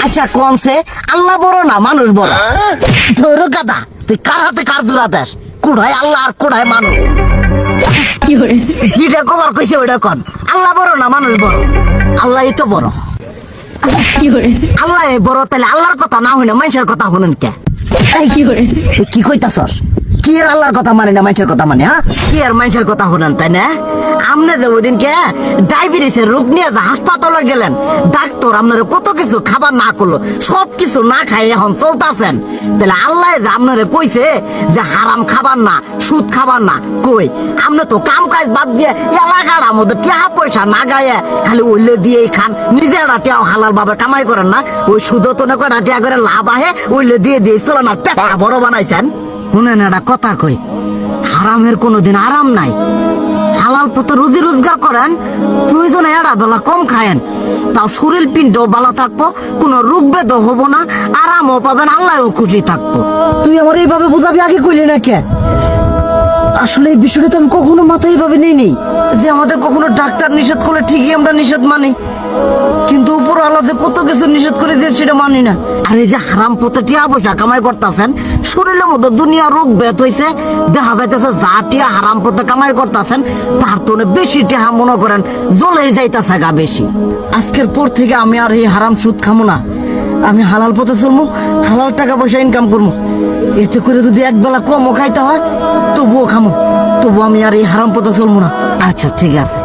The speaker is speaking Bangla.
আচ্ছা কনসে আল্লাহ বড় না মানুষ বড়? ধরো গাদা, তুই কার হাতে কার জোড়া দেশ? কুড়ায় আল্লাহ আর কুড়ায় মানুষ। যেটা কবার কইছে ওইটা কন। আল্লাহ বড় না মানুষ বড়? আল্লাহ তো বড়। আল্লাহ বড়, তাহলে আল্লাহর কথা না হই না মানুষের কথা শুনেন কে? কি কইতাছস? কি আর আল্লাহর কথা মানে না মানুষের কথা মানে? হ্যাঁ, কি আর মানুষের কথা শুনেন তাই না? আমনে যে ওই দিনকে ডায়াবেটিসের রোগ নিয়ে যে হাসপাতালে গেলেন, ডাক্তার আপনারা কত কিছু খাবার না করলো, সব কিছু না খাই এখন চলতেছেন। তাহলে আল্লাহ যে আপনারা কইছে যে হারাম খাবার না, সুদ খাবার না, কই আপনি তো কাম কাজ বাদ দিয়ে এলাকার আমাদের টাকা পয়সা না গায়ে খালি ওইলে দিয়েই খান, নিজেরা টেও হালাল ভাবে কামাই করেন না, ওই সুদ তো না কয়টা টিয়া করে লাভ আহে ওইলে দিয়ে দিয়ে চলেন আর পেটা বড় বানাইছেন। শুনেন একটা কথা কই, হারামের কোনোদিন আরাম নাই। হালাল পথে রুজি রোজগার করেন, প্রয়োজনে এড়া বেলা কম খায়েন, তাও শরীর পিণ্ডও ভালো থাকবো, কোনো রোগ বেদও হবো না, আরামও পাবেন, আল্লাহও খুশি থাকবো। তুই আমার এইভাবে বুঝাবি আগে কইলি না কে? আসলে এই বিষয়টা তো আমি কখনো মাথায় এইভাবে নিইনি যে আমাদের কখনো ডাক্তার নিষেধ করলে ঠিকই আমরা নিষেধ মানি, কিন্তু উপর আল্লাহ যে কত কিছু নিষেধ করে দিয়ে সেটা মানি না। আর এই যে হারাম পথে টিয়া পয়সা কামাই করতেছেন, শরীরের মধ্যে দুনিয়া রোগ বেত হয়েছে, দেখা যাইতেছে যা টিয়া হারাম পথে কামাই করতেছেন তার তো বেশি টিয়া মনে করেন জ্বলে যাইতেছে গা বেশি। আজকের পর থেকে আমি আর এই হারাম সুদ খামো না, আমি হালাল পথে চলবো, হালাল টাকা পয়সা ইনকাম করবো। এতে করে যদি একবেলা কমও খাইতে হয় তবুও খামো, তবু আমি আর এই হারাম পথে চলবো না। আচ্ছা ঠিক আছে।